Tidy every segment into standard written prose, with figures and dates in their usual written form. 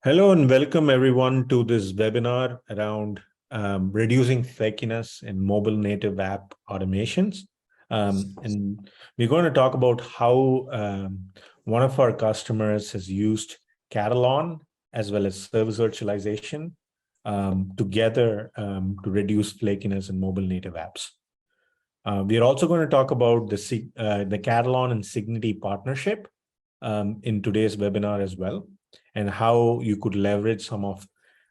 Hello and welcome everyone to this webinar around reducing flakiness in mobile native app automations. And we're going to talk about how one of our customers has used Katalon as well as service virtualization together to reduce flakiness in mobile native apps. We are also going to talk about the Katalon and Cigniti partnership in today's webinar as well, and how you could leverage some of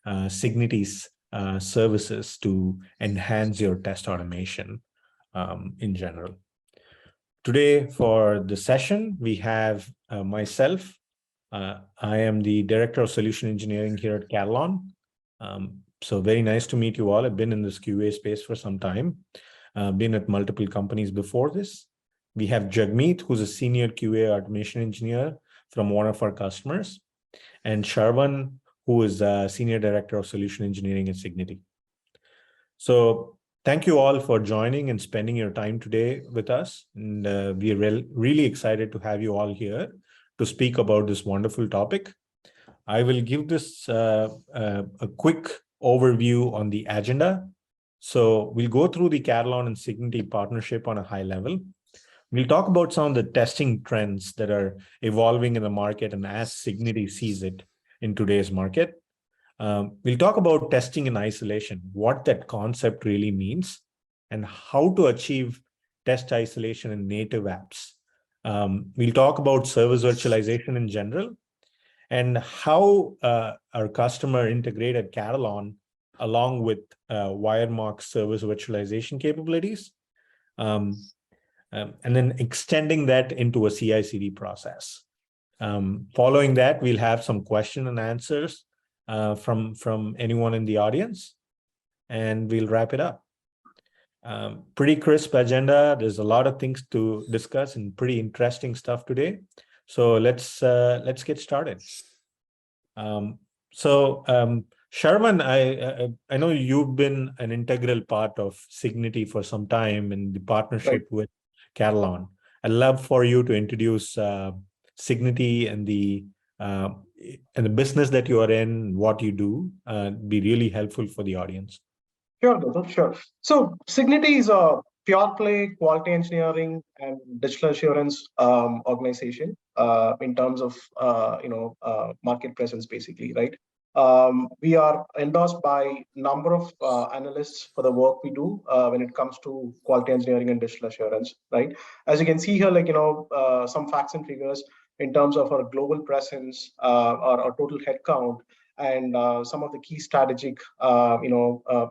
Cigniti's services to enhance your test automation in general. Today for the session, we have myself. I am the Director of Solution Engineering here at Katalon. So very nice to meet you all. I've been in this QA space for some time, been at multiple companies before this. We have Jagmeet, who's a Senior QA Automation Engineer from one of our customers, and Sharvan, who is a Senior Director of Solution Engineering at Cigniti. So thank you all for joining and spending your time today with us. And we are really excited to have you all here to speak about this wonderful topic. I will give this a quick overview on the agenda. So we'll go through the Katalon and Cigniti partnership on a high level. We'll talk about some of the testing trends that are evolving in the market and as Cigniti sees it in today's market. We'll talk about testing in isolation, what that concept really means, and how to achieve test isolation in native apps. We'll talk about service virtualization in general, and how our customer integrated Katalon along with Wiremark service virtualization capabilities, and then extending that into a CI/CD process. Following that, we'll have some question and answers from anyone in the audience, and we'll wrap it up. Pretty crisp agenda. There's a lot of things to discuss and pretty interesting stuff today. So let's get started. Sharman, I know you've been an integral part of Cigniti for some time in the partnership with Katalon. I'd love for you to introduce Cigniti and the business that you are in, what you do. Be really helpful for the audience. Sure, Gautam, sure. So Cigniti is a pure play quality engineering and digital assurance organization in terms of market presence, basically, right? We are endorsed by number of analysts for the work we do when it comes to quality engineering and digital assurance, right? As you can see here, some facts and figures in terms of our global presence, our total headcount, and some of the key strategic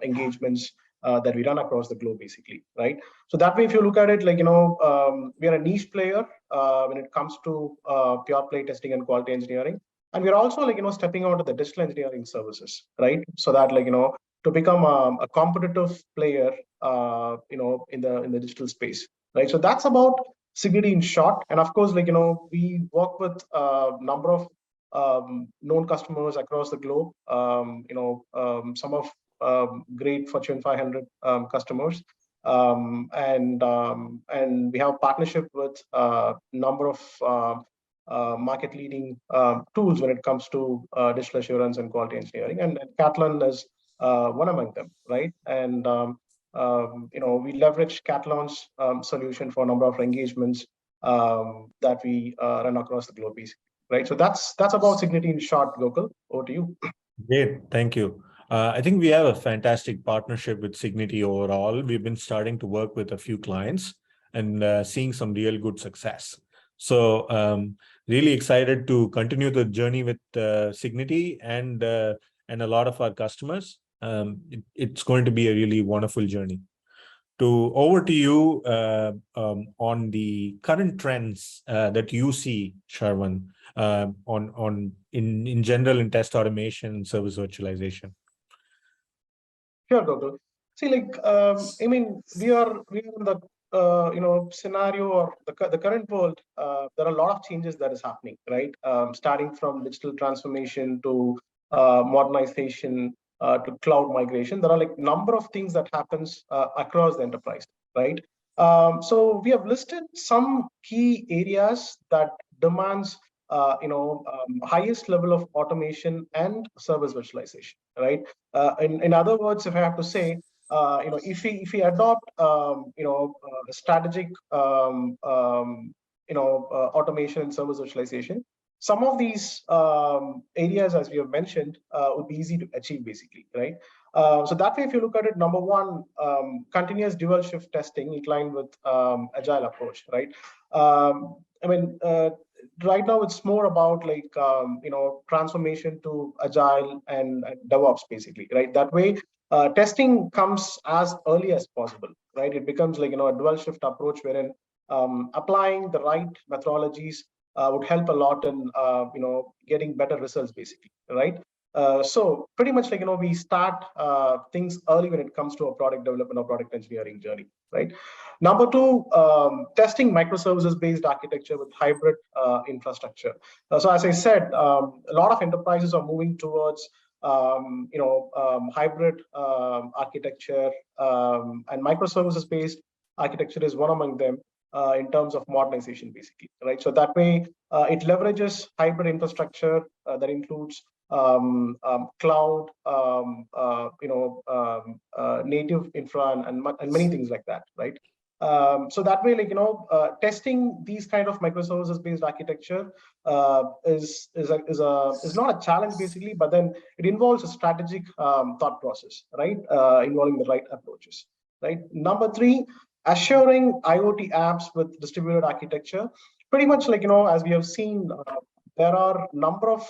engagements that we run across the globe, basically, right? So that way, if you look at it, we are a niche player when it comes to pure play testing and quality engineering. And we're also stepping out of the digital engineering services, right? So that to become a competitive player in the digital space, right? So that's about Cigniti in short. And of course, we work with a number of known customers across the globe, some of great Fortune 500 customers, and we have a partnership with a number of market leading tools when it comes to digital assurance and quality engineering, and Katalon is one among them, right? And we leverage Katalon's solution for a number of engagements that we run across the globe, basically. Right, so that's about Cigniti in short. Gokul, over to you. Great, thank you. I think we have a fantastic partnership with Cigniti overall. We've been starting to work with a few clients and seeing some real good success. So really excited to continue the journey with Cigniti and a lot of our customers. It's going to be a really wonderful journey. Over to you on the current trends that you see, Sharvan, in general in test automation and service virtualization. Sure, Gokul. See, we are in the scenario or the current world. There are a lot of changes that is happening, right? Starting from digital transformation to modernization. To cloud migration, there are number of things that happens across the enterprise, right? So we have listed some key areas that demands highest level of automation and service virtualization, right? In other words, if I have to say, if we adopt strategic automation and service virtualization, some of these areas, as we have mentioned, would be easy to achieve, basically, right? So that way, if you look at it, number one, continuous dual shift testing in line with agile approach, right? I mean, right now it's more about like transformation to agile and DevOps, basically, right? That way, testing comes as early as possible, right? It becomes like a dual shift approach wherein applying the right methodologies would help a lot in getting better results, basically, right? So pretty much like we start things early when it comes to a product development or product engineering journey, right? Number two, testing microservices based architecture with hybrid infrastructure. So as I said, a lot of enterprises are moving towards hybrid architecture, and microservices based architecture is one among them. In terms of modernization, basically, right? So that way, it leverages hybrid infrastructure that includes cloud, native infra, and many things like that, right? So that way, like testing these kind of microservices-based architecture is not a challenge, basically, but then it involves a strategic thought process, right? Involving the right approaches, right? Number three, assuring IoT apps with distributed architecture. Pretty much like as we have seen, there are a number of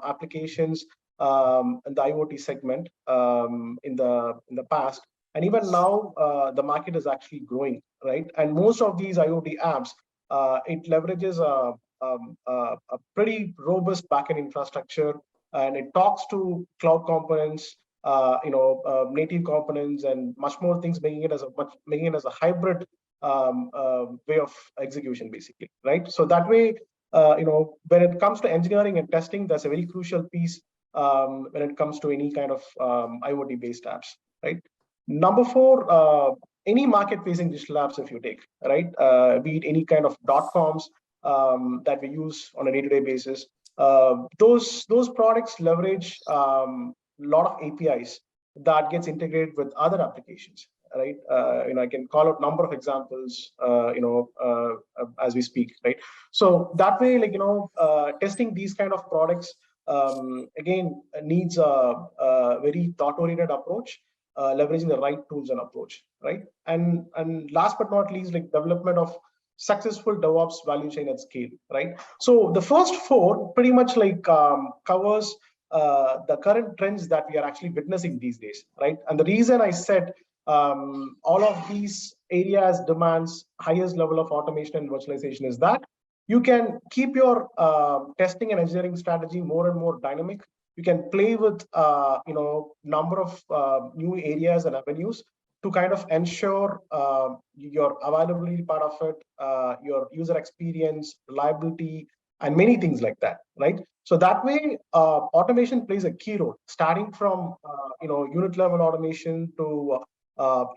applications in the IoT segment in the past, and even now the market is actually growing, right? And most of these IoT apps, it leverages a pretty robust backend infrastructure, and it talks to cloud components, native components, and much more things, making it as a hybrid way of execution, basically, right? So that way, when it comes to engineering and testing, that's a very crucial piece when it comes to any kind of IoT-based apps, right? Number four, any market-facing digital apps, if you take, right, be it any kind of .coms that we use on a day-to-day basis, those products leverage lot of APIs that gets integrated with other applications, right? I can call out number of examples, as we speak, right? So that way, like testing these kind of products again needs a very thought-oriented approach, leveraging the right tools and approach, right? And last but not least, like development of successful DevOps value chain at scale, right? So the first four pretty much like covers the current trends that we are actually witnessing these days, right? And the reason I said all of these areas demands highest level of automation and virtualization is that you can keep your testing and engineering strategy more and more dynamic. You can play with number of new areas and avenues to kind of ensure your availability part of it, your user experience, reliability, and many things like that, right? So that way, automation plays a key role, starting from unit level automation to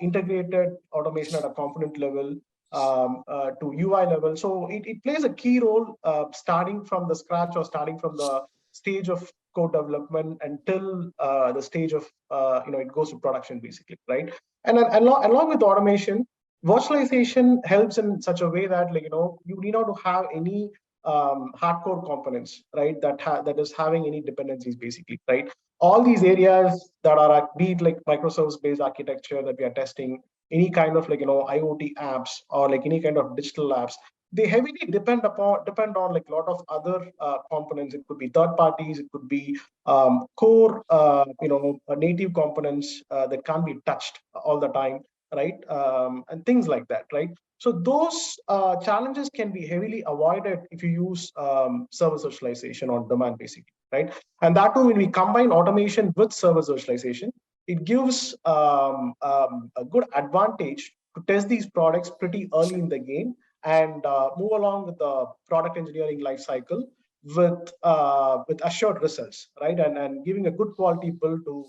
integrated automation at a component level, to UI level. So it plays a key role starting from the scratch or starting from the stage of code development until the stage of it goes to production, basically, right? And then along with automation, virtualization helps in such a way that you need not to have any hardcore components, right? That is having any dependencies, basically, right? All these areas that are be it like microservice based architecture that we are testing, any kind of IoT apps or like any kind of digital apps, they heavily depend on like a lot of other components. It could be third parties, it could be core native components that can't be touched all the time, right? And things like that, right? So those challenges can be heavily avoided if you use service virtualization on demand, basically, right? And that too, when we combine automation with service virtualization, it gives a good advantage to test these products pretty early in the game and move along with the product engineering life cycle with assured results, right? And giving a good quality build to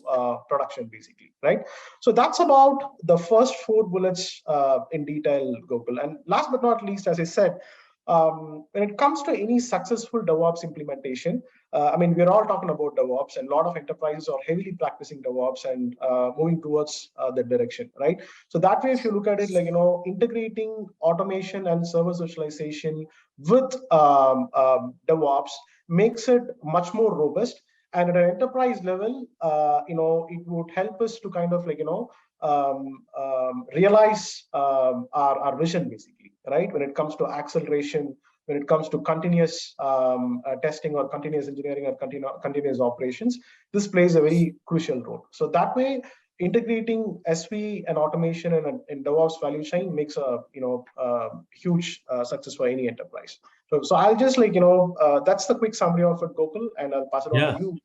production, basically, right? So that's about the first four bullets in detail, Gokul. And last but not least, as I said, when it comes to any successful DevOps implementation, I mean, we're all talking about DevOps, and a lot of enterprises are heavily practicing DevOps and moving towards that direction, right? So that way, if you look at it, like, integrating automation and service virtualization with DevOps makes it much more robust. And at an enterprise level, it would help us to kind of, like, realize our vision, basically, right? When it comes to acceleration, when it comes to continuous testing or continuous engineering or continuous operations, this plays a very crucial role. So that way, integrating SV and automation in DevOps value chain makes a huge success for any enterprise. So I'll just, like, that's the quick summary of it, Gokul, and I'll pass it on to you.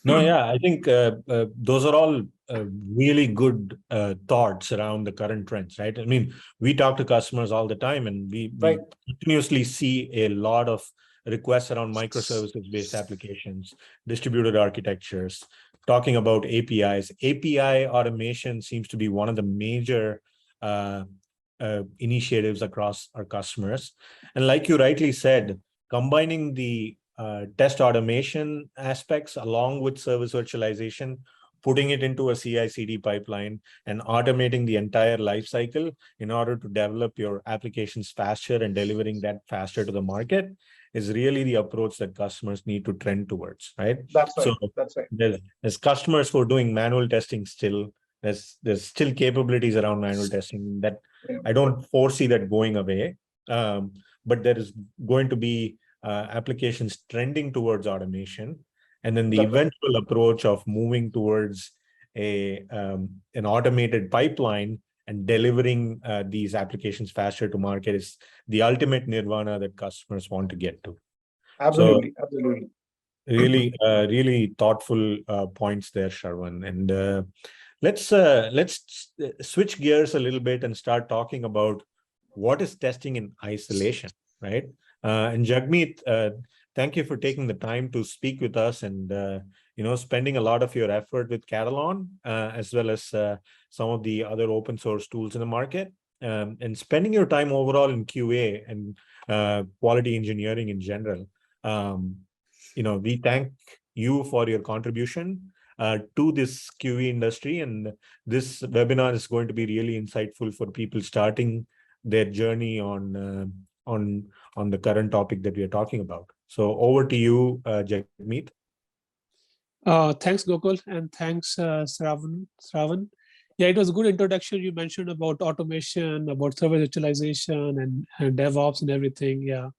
No, yeah, I think those are all really good thoughts around the current trends, right? I mean, we talk to customers all the time, and we continuously see a lot of requests around microservices-based applications, distributed architectures, talking about APIs. API automation seems to be one of the major initiatives across our customers. And like you rightly said, combining the test automation aspects along with service virtualization, putting it into a CI/CD pipeline and automating the entire life cycle in order to develop your applications faster and delivering that faster to the market is really the approach that customers need to trend towards, right? That's right. So that's right. There's customers who are doing manual testing still. There's still capabilities around manual testing that I don't foresee that going away. But there is going to be applications trending towards automation, and then the eventual approach of moving towards an automated pipeline and delivering these applications faster to market is the ultimate nirvana that customers want to get to. Absolutely. Really thoughtful points there, Sharwan. And let's switch gears a little bit and start talking about what is testing in isolation, right? And Jagmeet, thank you for taking the time to speak with us and spending a lot of your effort with Katalon, as well as some of the other open source tools in the market, and spending your time overall in QA and quality engineering in general. We thank you for your contribution to this QE industry, and this webinar is going to be really insightful for people starting their journey on the current topic that we are talking about. So over to you, Jagmeet. Thanks, Gokul, and thanks, Shravan. Yeah, it was a good introduction. You mentioned about automation, about service virtualization and DevOps and everything. Yeah,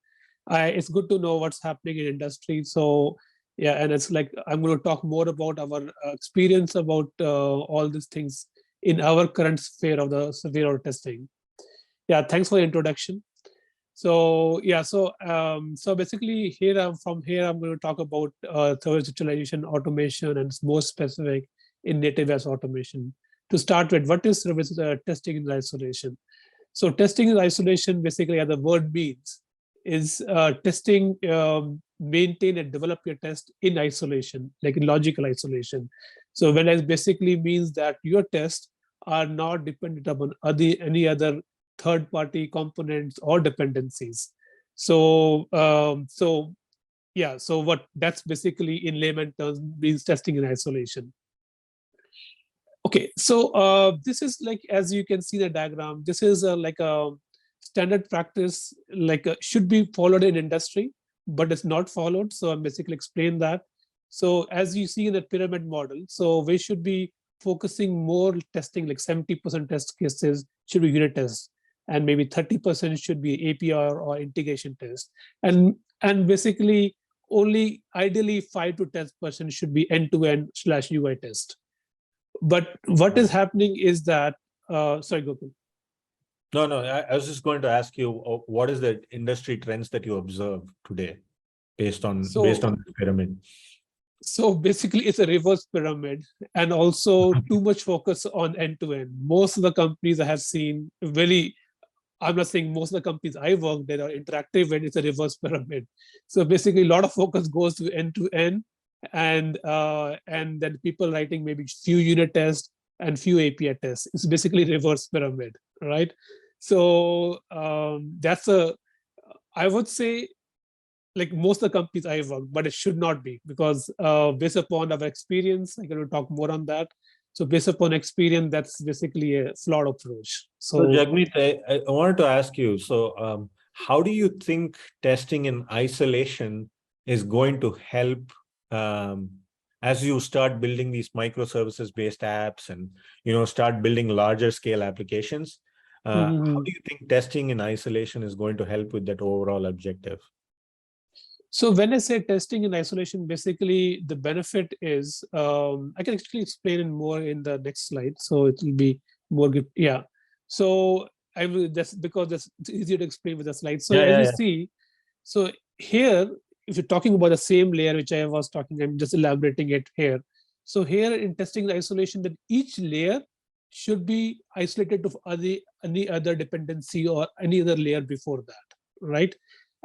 it's good to know what's happening in industry. So yeah, and it's like I'm going to talk more about our experience about all these things in our current sphere of testing. Yeah, thanks for the introduction. So yeah, so basically from here I'm going to talk about service virtualization, automation, and it's more specific in native as automation. To start with, what is service testing in isolation? So testing in isolation, basically, as the word means, is testing, maintain and develop your test in isolation, like in logical isolation. So when it basically means that your tests are not dependent upon any other third-party components or dependencies. So so what that's basically in layman terms means testing in isolation. Okay, so this is like, as you can see the diagram, this is like a standard practice, like should be followed in industry, but it's not followed. So I'm basically explain that. So as you see in the pyramid model, so we should be focusing more testing, like 70% test cases should be unit tests, and maybe 30% should be API or integration test. And basically only ideally 5 to 10% should be end-to-end / UI test. But what is happening is that, sorry, Gokul. No, I was just going to ask you, what is the industry trends that you observe today based on the pyramid? So basically it's a reverse pyramid, and also too much focus on end-to-end. Most of the companies I have seen really, I'm not saying most of the companies I work that are interactive, and it's a reverse pyramid. So basically a lot of focus goes to end-to-end, and then people writing maybe few unit tests and few API tests. It's basically reverse pyramid, right? So I would say, like most of the companies I work, but it should not be, because based upon our experience, I'm going to talk more on that. So based upon experience, that's basically a flawed approach. So So Jagmeet, I wanted to ask you, so how do you think testing in isolation is going to help um, as you start building these microservices based apps and start building larger scale applications? How mhm. do you think testing in isolation is going to help with that overall objective? So when I say testing in isolation, basically the benefit is, I can actually explain it more in the next slide. So it will be more good. Yeah. So I will, that's because that's it's easier to explain with the slide. So Yeah, as yeah, you yeah. see, so here, if you're talking about the same layer which I was talking, I'm just elaborating it here. So here in testing the isolation, that each layer should be isolated to any other dependency or any other layer before that, right?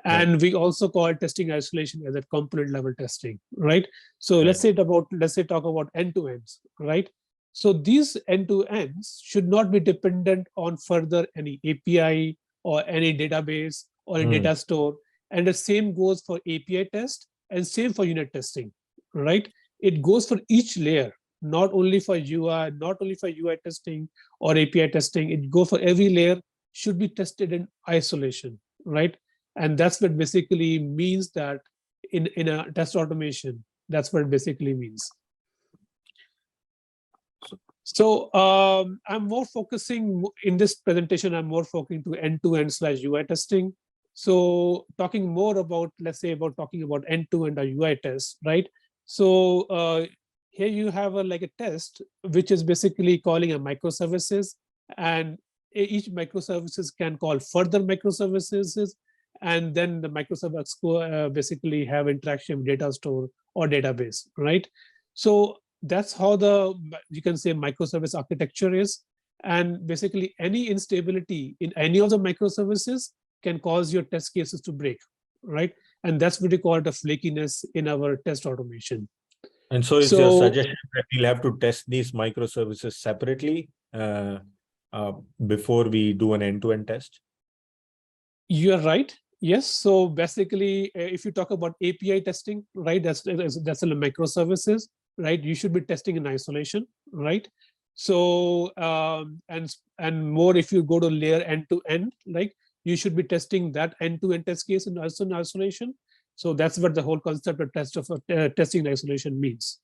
Right, And we also call testing isolation as a component level testing, right? So right. let's say talk about end to ends, right? So these end to ends should not be dependent on further any API or any database or a Mm, data store. And the same goes for API test and same for unit testing, right? It goes for each layer, not only for UI, not only for UI testing or API testing. It goes for every layer, should be tested in isolation, right? And that's what basically means that in a test automation, that's what it basically means. So I'm more focusing in this presentation, I'm more focusing to end-to-end slash UI testing. So talking more about, let's say about talking about end-to-end or UI test, right? So here you have like a test, which is basically calling a microservices, and each microservices can call further microservices, and then the microservices basically have interaction with data store or database, right? So that's how the, you can say, microservice architecture is. And basically any instability in any of the microservices can cause your test cases to break, right? And that's what we call the flakiness in our test automation. And so is your So suggestion that we'll have to test these microservices separately uh, before we do an end-to-end test? you're right. Yes. So basically, if you talk about API testing, right, that's a microservices, right? You should be testing in isolation, right? So and more if you go to layer end to end, like you should be testing that end to end test case and also in isolation. So that's what the whole concept of testing in isolation means.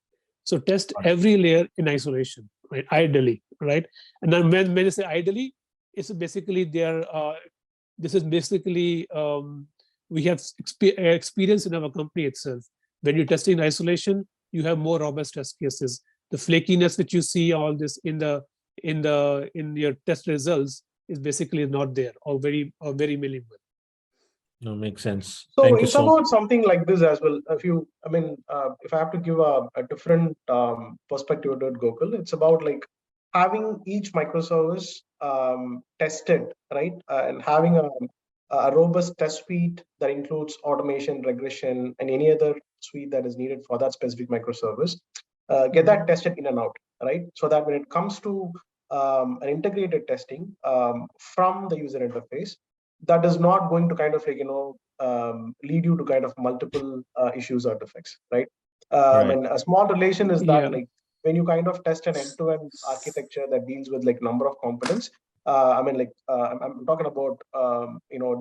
So test every layer in isolation, right? Ideally, right? And then when you say ideally, it's basically their this is basically we have experience in our company itself. When you're testing in isolation, you have more robust test cases. The flakiness which you see all this in your test results is basically not there, or very minimal. No, makes sense. So Thank you it's so much. about something like this as well. If you, I mean, if I have to give a different perspective to it, Gokul, it's about like having each microservice tested, right? And having a robust test suite that includes automation, regression, and any other suite that is needed for that specific microservice. Get that tested in and out, right? So that when it comes to an integrated testing from the user interface, that is not going to kind of like lead you to kind of multiple issues or defects, right? Right. And a small relation is that Yeah. like when you kind of test an end-to-end architecture that deals with like number of components, I'm talking about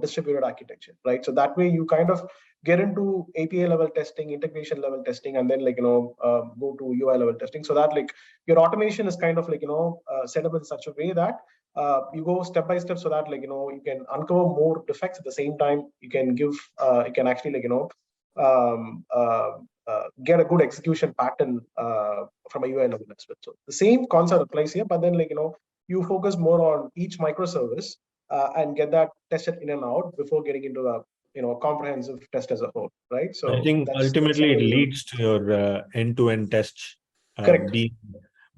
distributed architecture, right? So that way you kind of get into API level testing, integration level testing, and then go to UI level testing, so that like your automation is kind of set up in such a way that you go step by step, so that you can uncover more defects. At the same time, you can give you can actually um, uh, get a good execution pattern from a UI level as well. So the same concept applies here, but then you focus more on each microservice and get that tested in and out before getting into a comprehensive test as a whole, right? I So think that's ultimately it how you leads to your end-to-end test correct.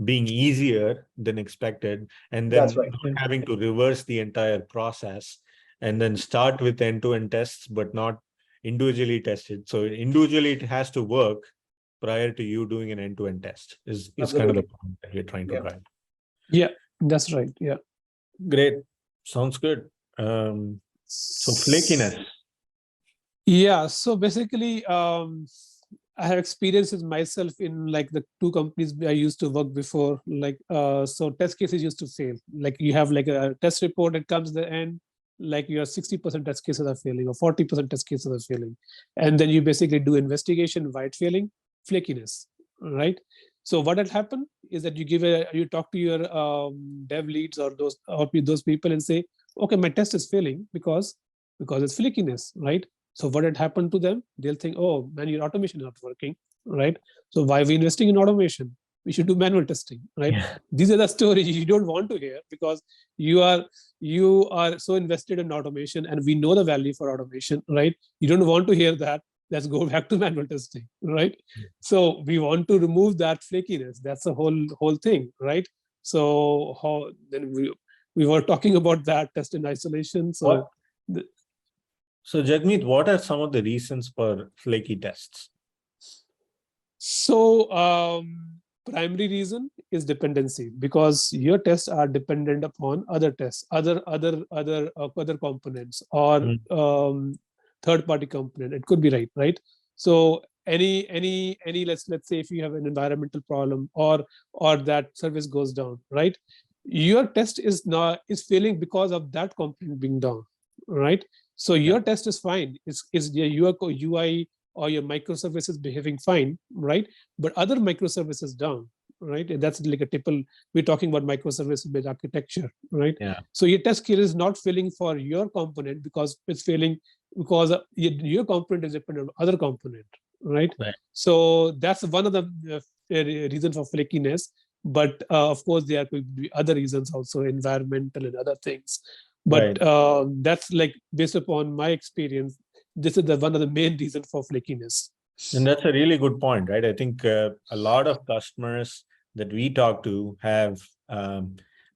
being easier than expected, and That's then right. not Yeah. having to reverse the entire process and then start with end-to-end tests, but not individually tested. So individually it has to work prior to you doing an end-to-end test is kind of the Absolutely. point that we're trying to Yeah. drive. Yeah, that's right. Yeah. Great. Sounds good. So flakiness. Yeah, so basically, I have experiences myself in like the two companies I used to work before. Like, so test cases used to fail. Like you have like a test report that comes at the end, like your 60% test cases are failing or 40% test cases are failing, and then you basically do investigation why it's failing, flakiness, right? So what had happened is that you talk to your dev leads or those people and say, okay, my test is failing because it's flakiness, right? So what had happened to them? They'll think, oh man, your automation is not working, right? So why are we investing in automation? We should do manual testing, right? Yeah. These are the stories you don't want to hear because you are so invested in automation, and we know the value for automation, right? You don't want to hear that. Let's go back to manual testing, right? So we want to remove that flakiness. That's the whole thing, right? So how then we were talking about that test in isolation. What? So the, So Jagmeet, what are some of the reasons for flaky tests? So primary reason is dependency because your tests are dependent upon other tests, other components or Mm. third party component. It could be right. So any let's say if you have an environmental problem or that service goes down, right? Your test is failing because of that component being down, right? So your test is fine. Is your UI or your microservices behaving fine, right? But other microservices down, right? And that's like a typical, we're talking about microservice-based architecture, right? Yeah. So your test case is not failing for your component because it's failing because your component is dependent on other component, right? Right. So that's one of the reasons for flakiness. But of course, there could be other reasons also, environmental and other things. But Right. that's like based upon my experience, this is the one of the main reasons for flakiness. And that's a really good point, right? I think a lot of customers that we talk to have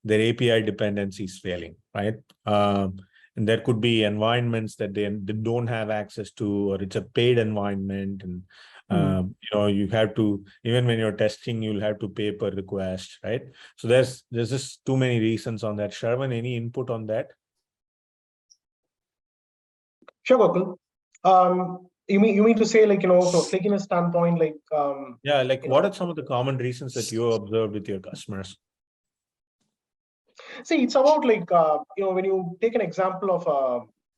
their API dependencies failing, right? And there could be environments that they don't have access to, or it's a paid environment. And, you have to, even when you're testing, you'll have to pay per request, right? So there's just too many reasons on that. Sharvan, any input on that? Sure, Gokul. You mean to say, like, from a flakiness standpoint, like, Yeah, like you what know, are some of the common reasons that you observed with your customers? see, it's about like, when you take an example of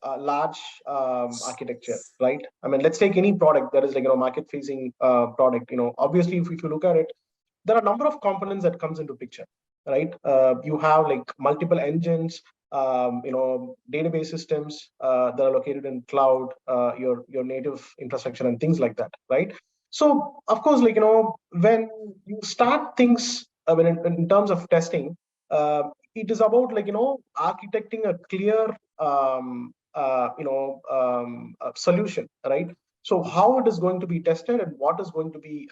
a large architecture, right? I mean, let's take any product that is like, market-facing product. Obviously, if you look at it, there are a number of components that comes into picture, right? You have like multiple engines, database systems that are located in cloud, your native infrastructure and things like that, right? So of course, like, when you start things, when in terms of testing, it is about like, architecting a clear solution, right? So how it is going to be tested and what is going to be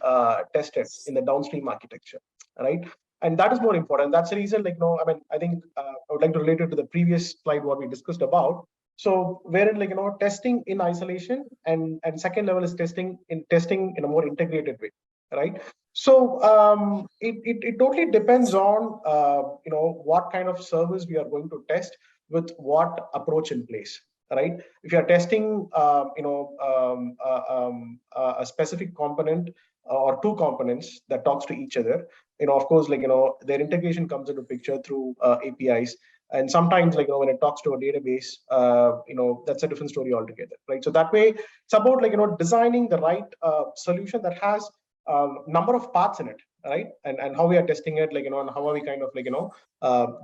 tested in the downstream architecture, right? And that is more important. That's the reason, like, I mean, I think I would like to relate it to the previous slide what we discussed about. So wherein, like, testing in isolation, and second level is testing in a more integrated way, right? So it totally depends on what kind of service we are going to test with what approach in place, right? If you are testing a specific component or two components that talks to each other, of course, like, their integration comes into picture through APIs. And sometimes, like, when it talks to a database, that's a different story altogether, right? So that way it's about, like, designing the right solution that has number of parts in it, right? And how we are testing it, like, and how are we kind of, like,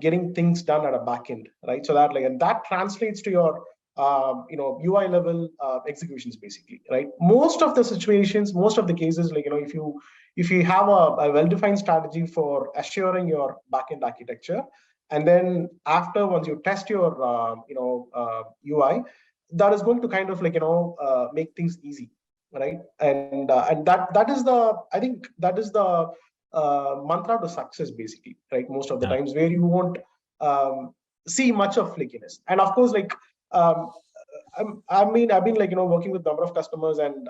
getting things done at a back end, right? So that, like, and that translates to your UI level executions, basically, right? Most of the situations, most of the cases, like, if you have a well-defined strategy for assuring your backend architecture, and then after, once you test your UI, that is going to kind of, like, make things easy, right? And that is the, I think that is the mantra to success, basically, right? Most of the Yeah. times where you won't see much of flakiness. And of course, like, I've been, like, working with a number of customers, and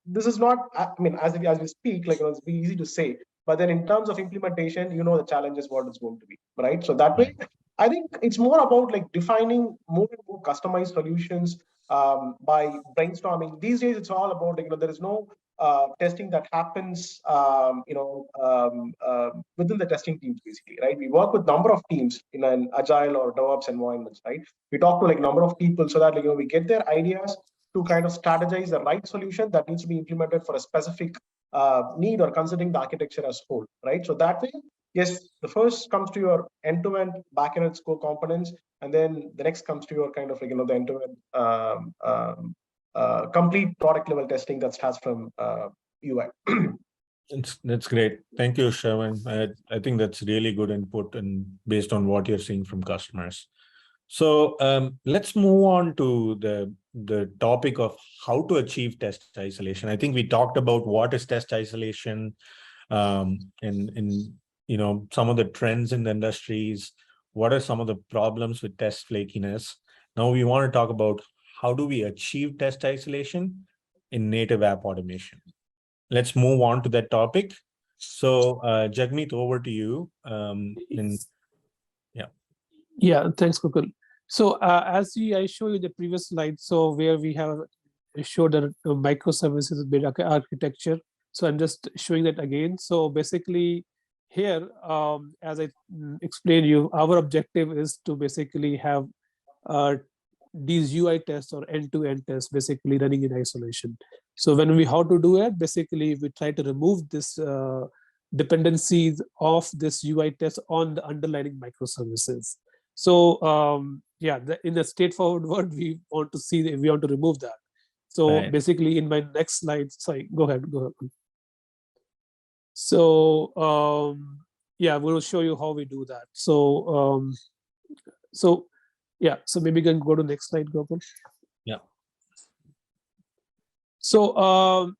this is not, I mean, as we speak, like, it's be easy to say, but then in terms of implementation, the challenge is what it's going to be, right? So that way, Right. I think it's more about, like, defining more and more customized solutions, by brainstorming. These days, it's all about, there is no testing that happens, within the testing teams, basically, right? We work with number of teams in an agile or DevOps environments, right? We talk to number of people so that we get their ideas to kind of strategize the right solution that needs to be implemented for a specific need, or considering the architecture as whole, right? So that way, yes, the first comes to your end-to-end backend core components, and then the next comes to your kind of the end-to-end complete product level testing that starts from UI. That's great. Thank you, Shravan. I think that's really good input and based on what you're seeing from customers. So let's move on to the topic of how to achieve test isolation. I think we talked about what is test isolation, in some of the trends in the industries. What are some of the problems with test flakiness? Now we want to talk about how do we achieve test isolation in native app automation. Let's move on to that topic. So Jagmeet, over to you. Yeah, thanks, Gokul. So as I showed you the previous slide, so where we have showed the microservices bit architecture. So I'm just showing that again. So basically here, as I explained you, our objective is to basically have these UI tests or end-to-end tests basically running in isolation. So how to do it, basically we try to remove this dependencies of this UI test on the underlying microservices. So yeah, in a straightforward word, we want to remove that. So basically in my next slide, sorry, go ahead. So yeah, we'll show you how we do that. So yeah, so maybe you can go to next slide, Gokul. Yeah. So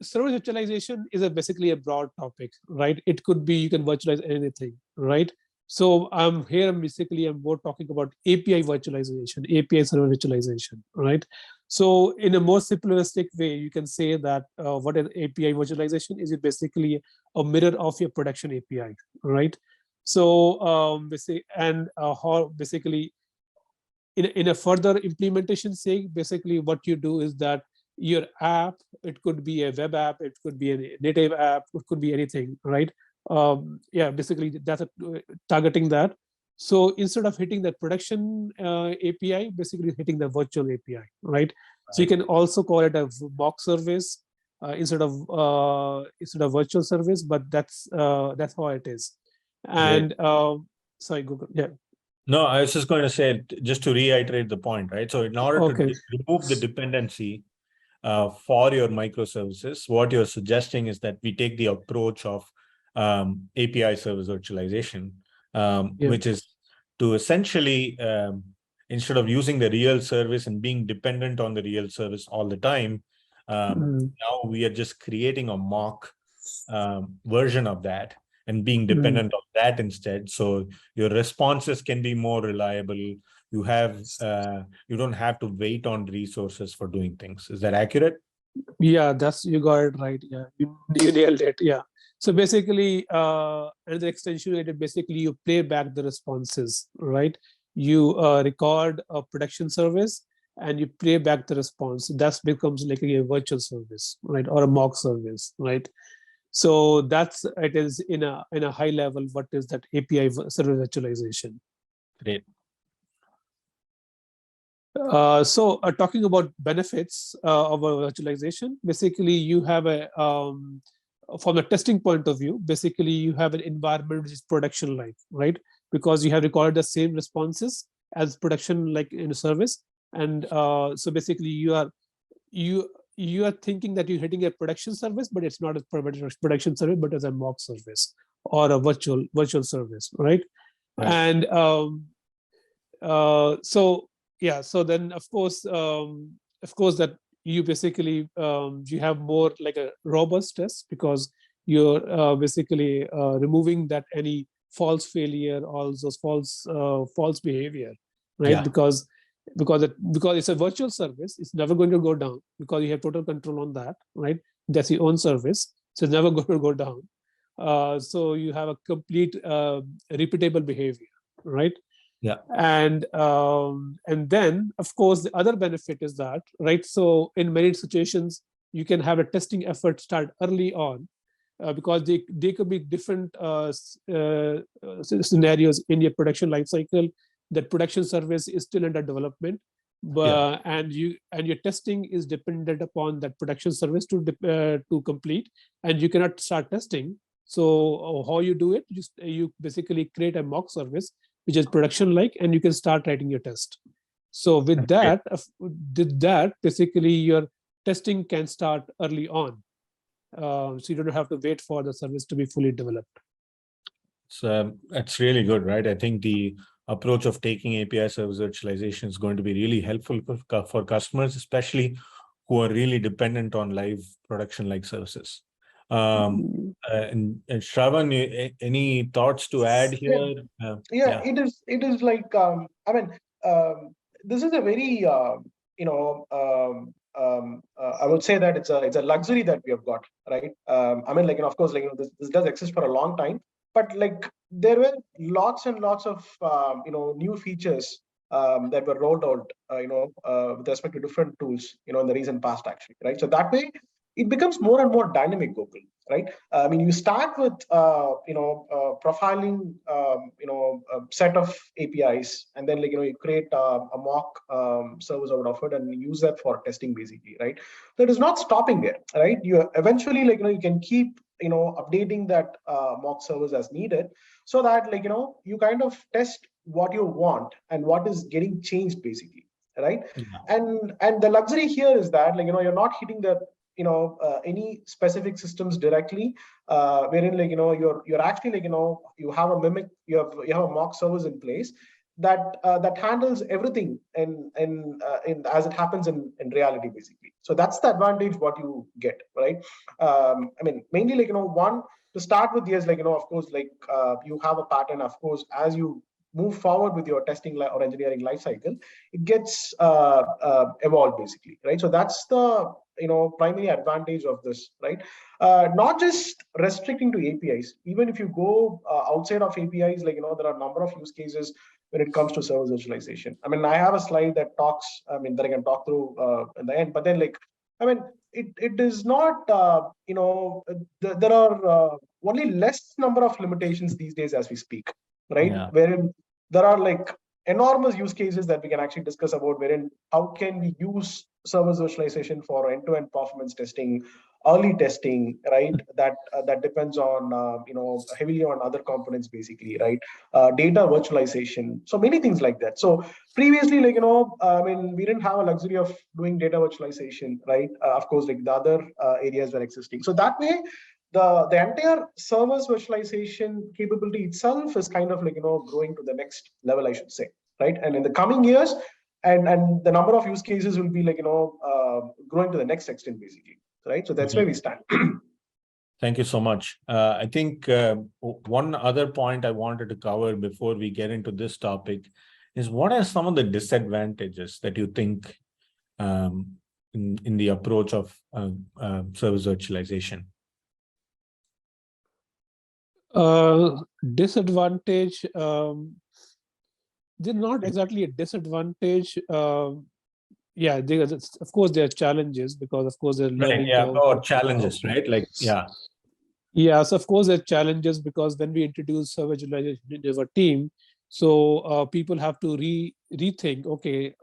service virtualization is basically a broad topic, right? It could be, you can virtualize anything, right? So I'm more talking about API virtualization, API server virtualization, right? So in a more simplistic way, you can say that what an API virtualization is, it basically a mirror of your production API, right? So basically in a further implementation sake, basically what you do is that your app, it could be a web app, it could be a native app, it could be anything, right? Yeah, basically that's targeting that. So instead of hitting the production API, basically hitting the virtual API, right? So you can also call it a mock service instead of virtual service, but that's how it is. And sorry, Google, yeah. No, I was just going to say, just to reiterate the point, right? So in order to remove the dependency for your microservices, what you're suggesting is that we take the approach of API service virtualization, which is to essentially, instead of using the real service and being dependent on the real service all the time, now we are just creating a mock version of that and being dependent on that instead. So your responses can be more reliable. You don't have to wait on resources for doing things. Is that accurate? Yeah, you got it right. Yeah, you nailed it. Yeah. So basically, another extension is basically you play back the responses, right? You record a production service and you play back the response. That becomes like a virtual service, right? Or a mock service, right? So it is in a high level, what is that API service virtualization? Great. So talking about benefits of a virtualization, basically you have from a testing point of view, basically you have an environment which is production like, right? Because you have recorded the same responses as production like in a service. And so basically you are thinking that you're hitting a production service, but it's not a production service, but as a mock service or a virtual service, right? And so yeah, so then of course that you basically you have more like a robust test, because you're basically removing that any false failure, all those false behavior, right? Because it's a virtual service, it's never going to go down because you have total control on that, right? That's your own service, so it's never going to go down. So you have a complete repeatable behavior, right? Yeah. And then, of course, the other benefit is that, right? So in many situations, you can have a testing effort start early on, because they could be different scenarios in your production life cycle. That production service is still under development, but and your testing is dependent upon that production service to complete, and you cannot start testing. So how you do it? You basically create a mock service which is production like, and you can start writing your test. So with that, basically your testing can start early on. So you don't have to wait for the service to be fully developed. So that's really good, right? I think the approach of taking API service virtualization is going to be really helpful for customers, especially who are really dependent on live production-like services. And Shravan, any thoughts to add here? Yeah, it is like I mean, this is a very I would say that it's a luxury that we have got, right? I mean, like, of course, like, this does exist for a long time, but like there were lots and lots of new features that were rolled out with respect to different tools in the recent past, actually, right? So that way it becomes more and more dynamic, Gokul, right? I mean, you start with profiling a set of APIs, and then you create a mock service out of it and use that for testing, basically, right? So it is not stopping there, right? You eventually you can keep updating that mock service as needed, so that you kind of test what you want and what is getting changed, basically, right? And the luxury here is that you're not hitting the any specific systems directly, wherein you're actually you have a mimic, you have a mock service in place that handles everything in as it happens in reality, basically. So that's the advantage what you get, right? I mean, mainly one, to start with, yes, of course, you have a pattern, of course, as you move forward with your testing or engineering life cycle, it gets evolved, basically, right? So that's the primary advantage of this, right? Not just restricting to APIs. Even if you go outside of APIs, there are a number of use cases when it comes to service virtualization. I mean, I have a slide that talks, I mean, that I can talk through in the end, but then I mean, it is not, there are only less number of limitations these days as we speak, right? Wherein there are enormous use cases that we can actually discuss about, wherein how can we use service virtualization for end-to-end performance testing, early testing, right? That depends on heavily on other components, basically, right? Data virtualization, so many things like that. So previously, I mean, we didn't have a luxury of doing data virtualization, right? Of course, the other areas were existing. So that way, the entire service virtualization capability itself is kind of growing to the next level, I should say, right? And in the coming years, and the number of use cases will be growing to the next extent, basically, right? So that's where we stand. Thank you so much. I think one other point I wanted to cover before we get into this topic is, what are some of the disadvantages that you think in the approach of service virtualization? Disadvantage, they're not exactly a disadvantage. Yeah, of course there are challenges, because of course they're learning. Or challenges, right? Yeah, so of course there are challenges, because when we introduce service virtualization into our team, so people have to rethink. Okay,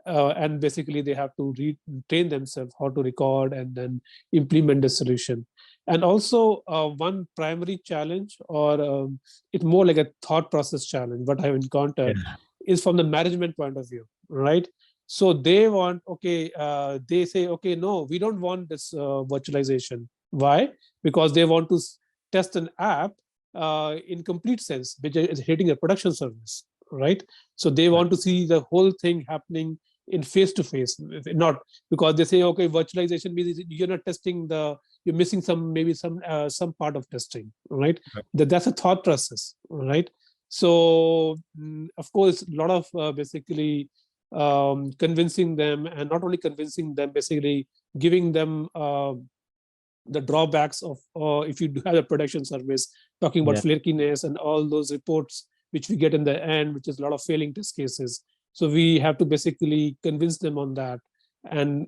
and basically they have to retrain themselves how to record and then implement the solution. And also one primary challenge, or it's more like a thought process challenge, what I've encountered is from the management point of view, right? So they want, okay, they say, okay, no, we don't want this virtualization. Why? Because they want to test an app in complete sense, which is hitting a production service, right? So they want to see the whole thing happening in face-to-face, not because they say, okay, virtualization means you're not testing you're missing maybe some part of testing, right? That's a thought process, right? So of course, a lot of basically convincing them, and not only convincing them, basically giving them the drawbacks of if you do have a production service, talking about flakiness and all those reports which we get in the end, which is a lot of failing test cases. So we have to basically convince them on that and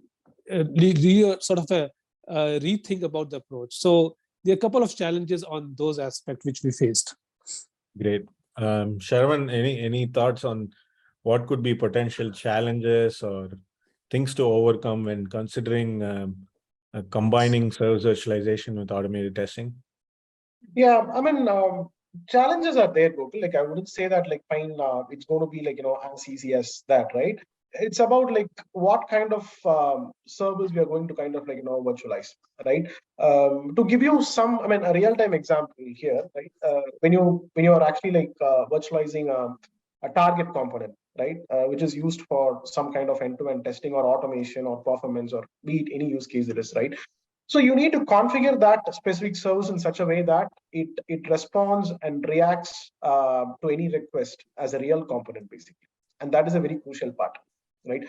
sort of a rethink about the approach. So there are a couple of challenges on those aspects which we faced. Great. Sharman, any thoughts on what could be potential challenges or things to overcome when considering combining service virtualization with automated testing? Yeah, I mean, challenges are there, Gokul. Like, I wouldn't say that like fine, it's going to be like as easy as that, right? It's about like what kind of service we are going to kind of like virtualize, right? To give you some, I mean, a real-time example here, right? When you are actually like virtualizing a target component, right, which is used for some kind of end-to-end testing or automation or performance or be it any use case it is, right? So you need to configure that specific service in such a way that it responds and reacts to any request as a real component, basically, and that is a very crucial part, right?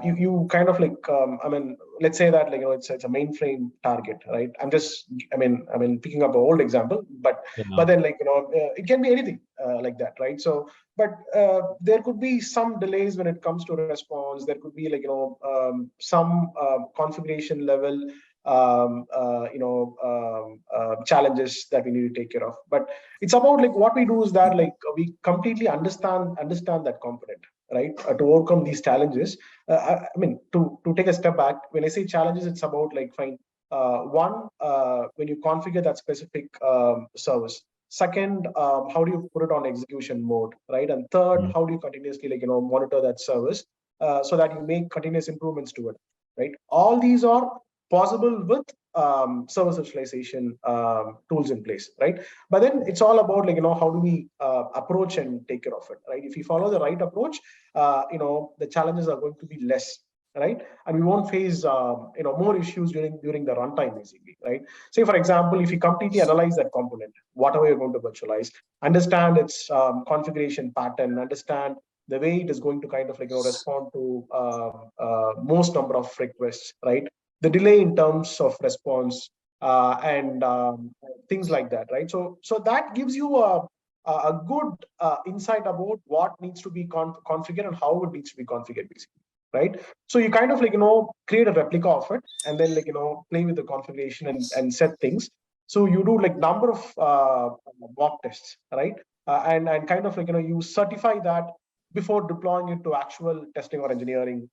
You kind of like I mean, let's say that like it's a mainframe target, right? I mean picking up an old example, but then like it can be anything like that, right? So but there could be some delays when it comes to response. There could be like some configuration level challenges that we need to take care of. But it's about like what we do is that like we completely understand that component, right? To overcome these challenges. I mean, to take a step back, when I say challenges, it's about like fine. One, when you configure that specific service. Second, how do you put it on execution mode, right? And third, how do you continuously like monitor that service so that you make continuous improvements to it, right? All these are possible with service virtualization tools in place, right? But then it's all about like how do we approach and take care of it, right? If you follow the right approach, the challenges are going to be less, right? And we won't face more issues during the runtime, basically, right? Say for example, if you completely analyze that component, whatever you're going to virtualize, understand its configuration pattern, understand the way it is going to kind of like respond to most number of requests, right? The delay in terms of response and things like that, right? So that gives you a good insight about what needs to be configured and how it needs to be configured, basically, right? So you kind of like create a replica of it and then like play with the configuration and set things. So you do like number of mock tests, right? And kind of like you certify that before deploying it to actual testing or engineering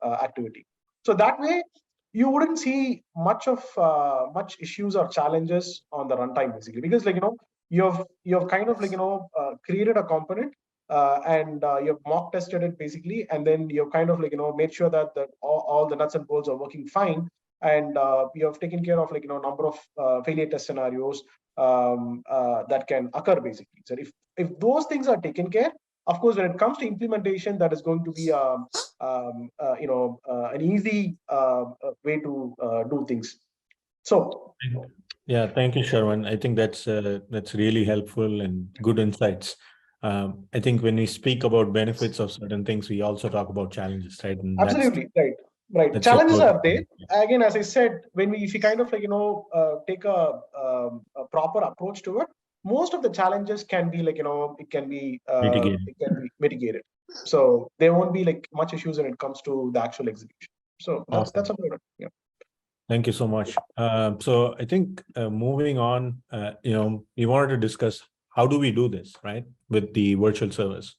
activity. So that way, you wouldn't see much issues or challenges on the runtime, basically, because like you've kind of like created a component and you've mock tested it, basically, and then you've kind of like made sure that all the nuts and bolts are working fine, and you have taken care of like number of failure test scenarios that can occur, basically. So if those things are taken care, of course, when it comes to implementation, that is going to be an easy way to do things. So yeah, thank you, Sharman. I think that's really helpful and good insights. I think when we speak about benefits of certain things, we also talk about challenges, right? And absolutely right. that's Challenges are there. Again, as I said, if you kind of like take a proper approach to it, most of the challenges can be like it can be mitigated. So there won't be like much issues when it comes to the actual execution. So that's about it. Yeah. Thank you so much. So I think moving on, we wanted to discuss how do we do this, right, with the virtual service.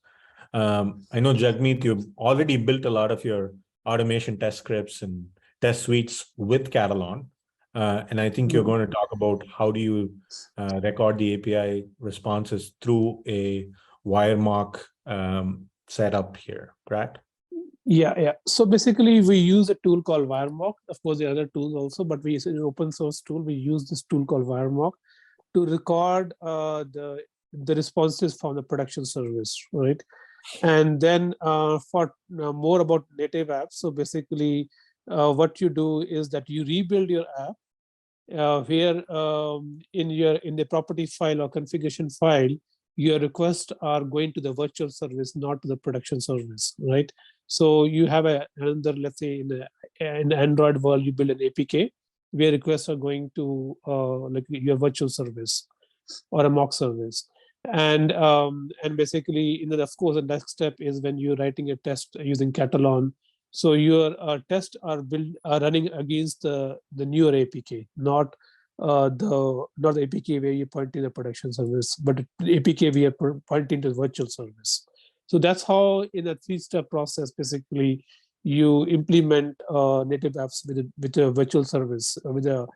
I know, Jagmeet, you've already built a lot of your automation test scripts and test suites with Katalon. And I think you're going to talk about how do you record the API responses through a wire mock setup here, correct? Yeah. So basically, we use a tool called WireMock. Of course, there are other tools also, but we use an open source tool. We use this tool called WireMock to record the responses from the production service, right? And then for more about native apps, so basically, what you do is that you rebuild your app where in the property file or configuration file, your requests are going to the virtual service, not to the production service, right? So you have another, let's say in the Android world, you build an APK where requests are going to like your virtual service or a mock service. And basically, of course, the next step is when you're writing a test using Katalon. So your tests are running against the newer APK, not the APK where you point in the production service, but the APK we are pointing to the virtual service. So that's how, in a three-step process, basically you implement native apps with a virtual service, with the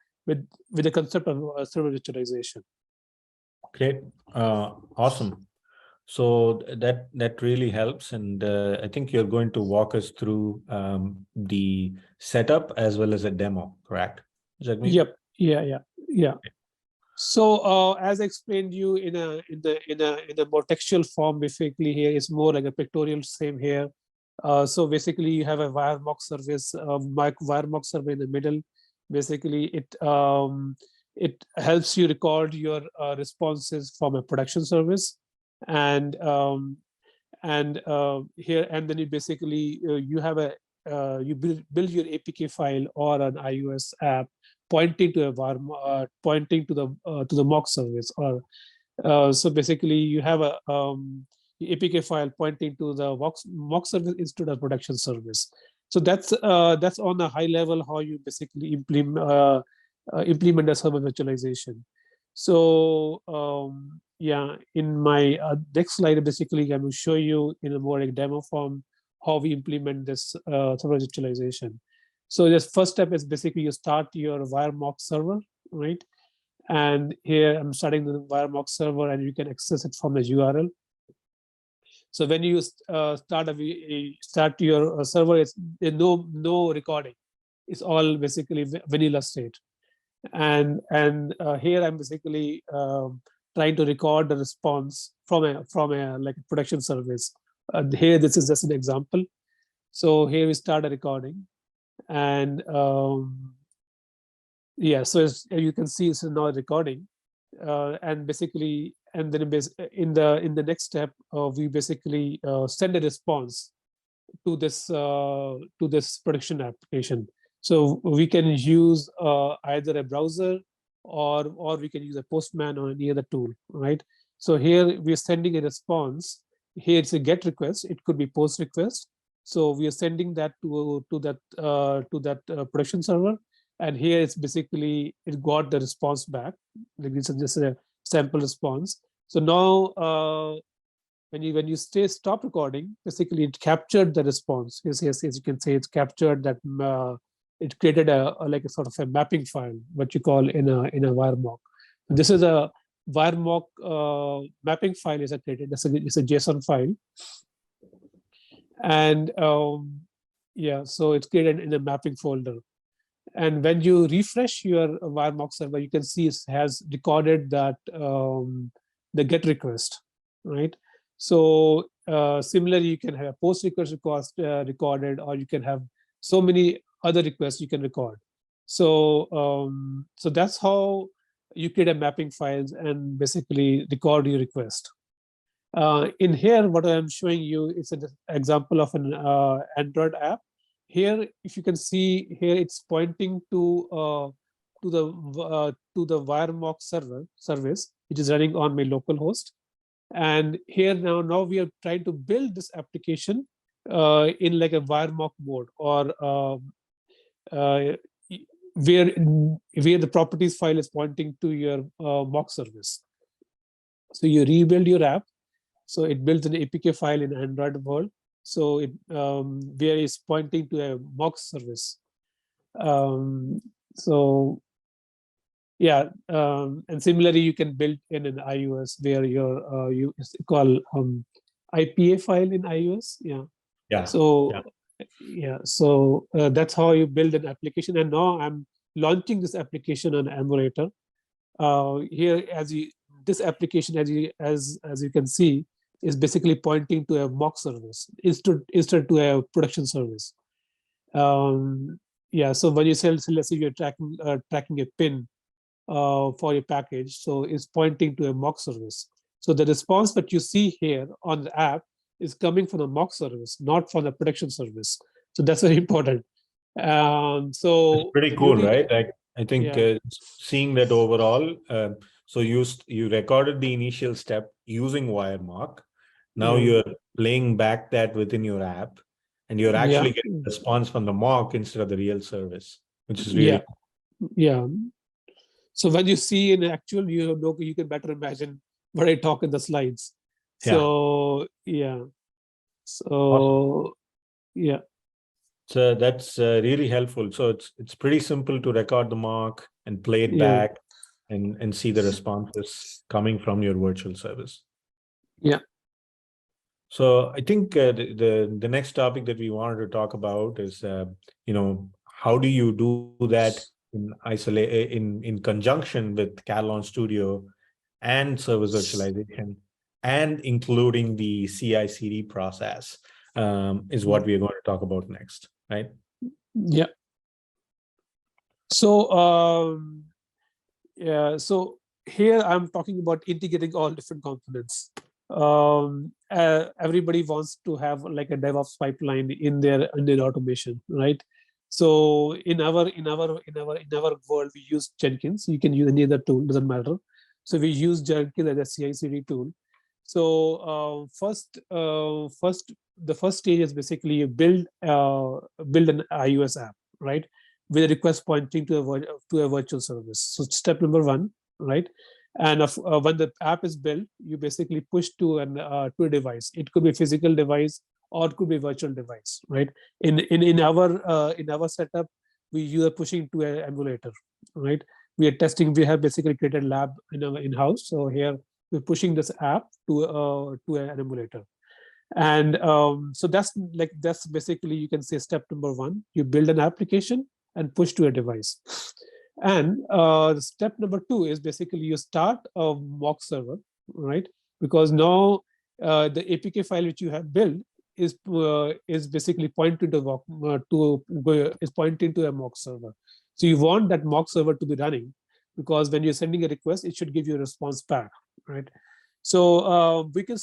concept of server virtualization. Great, awesome. So that really helps, and I think you're going to walk us through the setup as well as a demo, correct? Jagmeet? Yep. Yeah. So as I explained you in a more textual form, basically here is more like a pictorial same here. So basically you have a wire mock service, wire mock server in the middle. Basically it helps you record your responses from a production service, and here, and then you basically you have a you build your APK file or an iOS app pointing to a pointing to the mock service, or so basically you have a APK file pointing to the mock service instead of production service. So that's on a high level how you basically implement a server virtualization. So yeah, in my next slide, basically I'm going to show you in a more like demo form how we implement this server virtualization. So the first step is basically you start your wire mock server, right? And here I'm starting the wire mock server, and you can access it from the URL. So when you start your server, it's no recording. It's all basically vanilla state. And here I'm basically trying to record the response from a like production service. Here this is just an example. So here we start a recording, and yeah, so as you can see, it's now recording, and basically, and then in the next step, we basically send a response to this production application. So we can use either a browser or we can use a Postman or any other tool, right? So here we're sending a response. Here it's a GET request. It could be POST request. So we are sending that to that production server, and here it's basically it got the response back. Like this is just a sample response. So now when you stop recording, basically it captured the response. Yes, you can say it's captured that. It created like a sort of a mapping file, what you call in a wire mock. This is a wire mock mapping file is created. It's a JSON file, and yeah, so it's created in a mapping folder. And when you refresh your wire mock server, you can see it has recorded that the GET request, right? So similarly, you can have a POST request recorded, or you can have so many other requests you can record. So so that's how you create a mapping files and basically record your request. In here, what I'm showing you is an example of an Android app. Here, if you can see here, it's pointing to the wire mock service, which is running on my local host. And here now we are trying to build this application in like a wire mock mode, or where the properties file is pointing to your mock service. So you rebuild your app. So it builds an APK file in Android world. So it where is pointing to a mock service. So yeah, and similarly you can build in an iOS where your you call IPA file in iOS. Yeah. So yeah. yeah, so that's how you build an application. And now I'm launching this application on emulator. Here, this application, as you can see, is basically pointing to a mock service instead to a production service. Yeah, so when you say, let's say you're tracking a pin for your package, so it's pointing to a mock service. So the response that you see here on the app is coming from the mock service, not from the production service. So that's very important. So it's pretty cool, right? I think yeah. seeing that overall, so you recorded the initial step using Wiremark. Now Yeah. you're playing back that within your app, and you're actually getting a response from the mock instead of the real service, which is really cool. Yeah. So when you see in actual, you can better imagine what I talk in the slides. So yeah. So yeah. So that's really helpful. So it's pretty simple to record the mock and play it Yeah. back and see the responses coming from your virtual service. Yeah. So I think the next topic that we wanted to talk about is how do you do that in conjunction with Katalon Studio and service virtualization and including the CI/CD process is what we are going to talk about next, right? Yeah. So yeah, so here I'm talking about integrating all different components. Everybody wants to have like a DevOps pipeline in their automation, right? So in our world, we use Jenkins. You can use any other tool, doesn't matter. So we use Jenkins as a CI/CD tool. So the first stage is basically you build an iOS app, right? With a request pointing to a virtual service. So step number one, right? And when the app is built, you basically push to a device. It could be a physical device or it could be a virtual device, right? In our setup, we are pushing to an emulator, right? We are testing. We have basically created a lab in-house. So here we're pushing this app to an emulator. And so that's basically, you can say, step number one. You build an application and push to a device. And step number two is basically you start a mock server, right? Because now the APK file which you have built is basically pointing to a mock server. So you want that mock server to be running, because when you're sending a request, it should give you a response back, right? So we can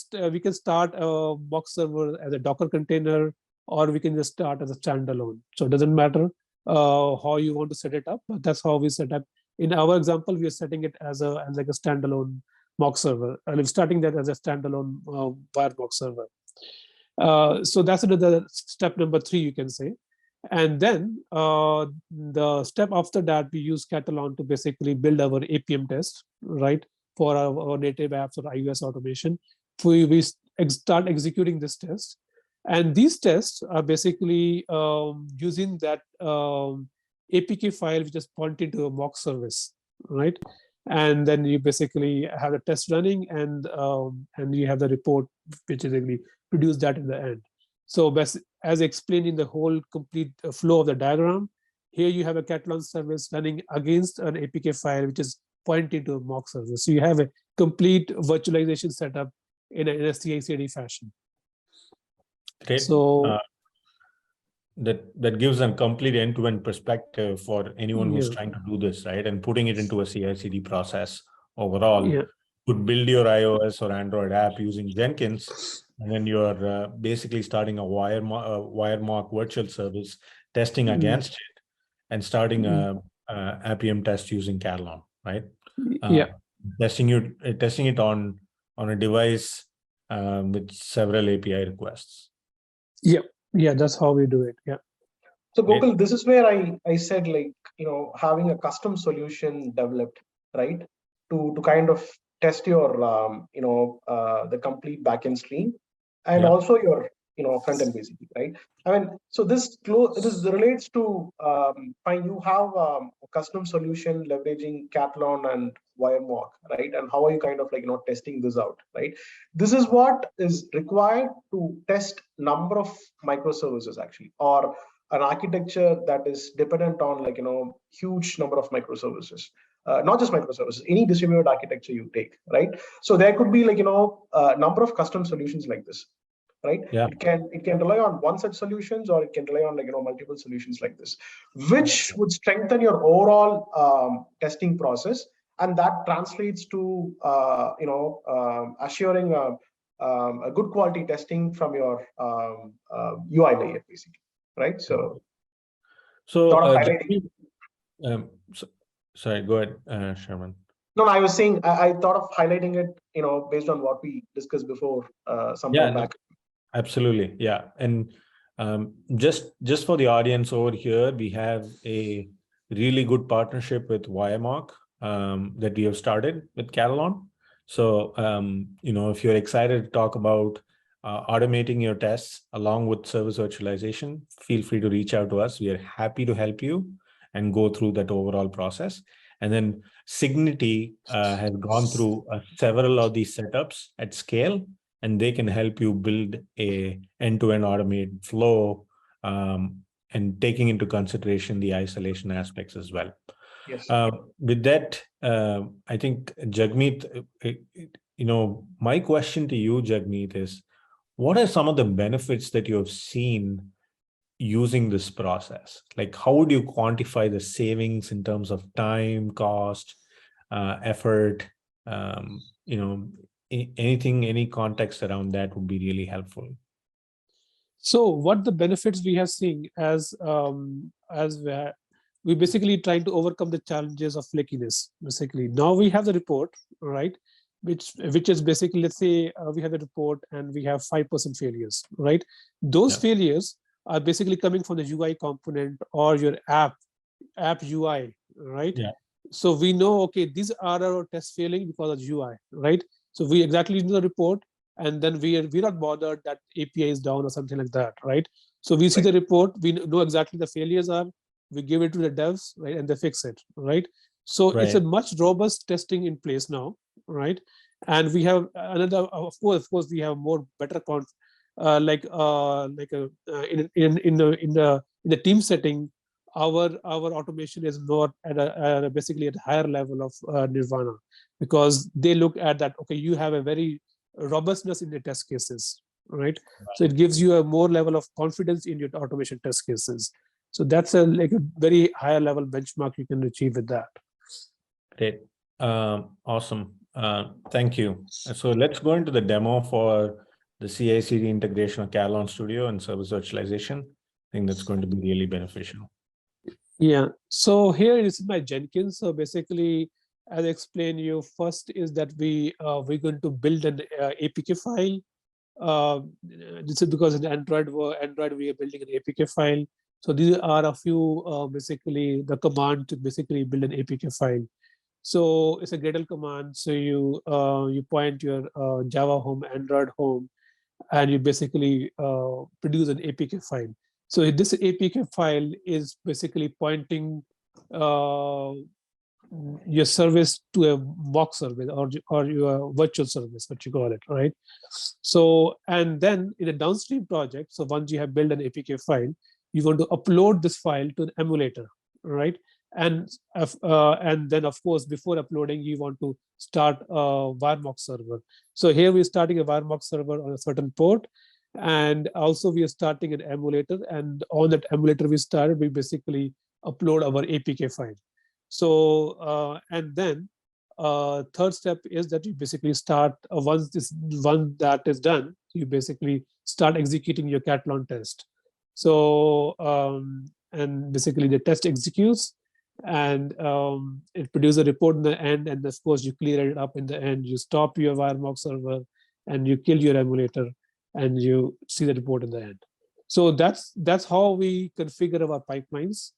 start a mock server as a Docker container, or we can just start as a standalone. So it doesn't matter how you want to set it up, but that's how we set up. In our example, we are setting it as like a standalone mock server, and I'm starting that as a standalone wire mock server. So that's another step number three, you can say. And then the step after that, we use Katalon to basically build our APM test, right, for our native apps or iOS automation. We start executing this test. And these tests are basically using that APK file, which is pointed to a mock service, right? And then you basically have a test running, and you have the report, which is basically produce that in the end. So as explained in the whole complete flow of the diagram, here you have a Katalon service running against an APK file, which is pointing to a mock service. So you have a complete virtualization setup in a CI/CD fashion. Great. So that gives a complete end-to-end perspective for anyone who's trying to do this, right? And putting it into a CI/CD process overall. Could build your iOS or Android app using Jenkins, and then you're basically starting a Wiremark virtual service, testing against it, and starting a APM test using Katalon, right? Testing it on a device with several API requests. Yeah, that's how we do it. Yeah. So Gokul, this is where I said, like, having a custom solution developed, right, to kind of test your the complete backend stream, and also your front end, basically, right? I mean, so this relates to fine. You have a custom solution leveraging Katalon and Wiremark, right? And how are you kind of like testing this out, right? This is what is required to test number of microservices, actually, or an architecture that is dependent on huge number of microservices. Not just microservices, any distributed architecture you take, right? So there could be a number of custom solutions like this, right? It can rely on one such solutions, or it can rely on multiple solutions like this, which would strengthen your overall testing process, and that translates to assuring a good quality testing from your UI layer, basically, right? So sorry, go ahead, Sherman. No, I was saying I thought of highlighting it based on what we discussed before some Yeah, time back. absolutely. Yeah. And just for the audience over here, we have a really good partnership with Wiremark that we have started with Katalon. So, if you're excited to talk about automating your tests along with service virtualization, feel free to reach out to us. We are happy to help you and go through that overall process. And then Cigniti has gone through several of these setups at scale, and they can help you build a end-to-end automated flow, and taking into consideration the isolation aspects as well. Yes. With that, I think Jagmeet, my question to you, Jagmeet, is what are some of the benefits that you have seen using this process? Like, how would you quantify the savings in terms of time, cost, effort? Anything, any context around that would be really helpful. So what the benefits we have seen as we basically trying to overcome the challenges of flakiness. Basically, now we have the report, right? Which is basically, let's say we have a report and we have 5% failures, right? Those failures are basically coming from the UI component or your app UI, right? Yeah. So we know, okay, these are our tests failing because of UI, right? So we exactly do the report, and then we're not bothered that API is down or something like that, right? So we see the report, we know exactly the failures are, we give it to the devs, right, and they fix it, right? So it's a much robust testing in place now, right? And we have another, of course, we have more better in the team setting, our automation is not at basically at a higher level of nirvana, because they look at that, okay, you have a very robustness in the test cases, right? So it gives you a more level of confidence in your automation test cases. So that's a very higher level benchmark you can achieve with that. Great. Awesome. Thank you. So let's go into the demo for the CI/CD integration of Katalon Studio and service virtualization. I think that's going to be really beneficial. Yeah. So here is my Jenkins. So basically, as I explained you, first is that we're going to build an APK file. This is because in Android we are building an APK file. So these are a few basically the command to basically build an APK file. So it's a Gradle command. So you point your Java home, Android home, and you basically produce an APK file. So this APK file is basically pointing your service to a mock service or your virtual service, what you call it, right? So, and then in a downstream project, so once you have built an APK file, you want to upload this file to the emulator, right? And then, of course, before uploading, you want to start a Wiremark server. So here we're starting a Wiremark server on a certain port. And also we are starting an emulator. And on that emulator we basically upload our APK file. So, and then third step is that you basically start, once that is done, you basically start executing your Katalon test. So, and basically the test executes, and it produces a report in the end, and of course you clear it up in the end. You stop your Wiremark server and you kill your emulator, and you see the report in the end. So that's how we configure our pipelines.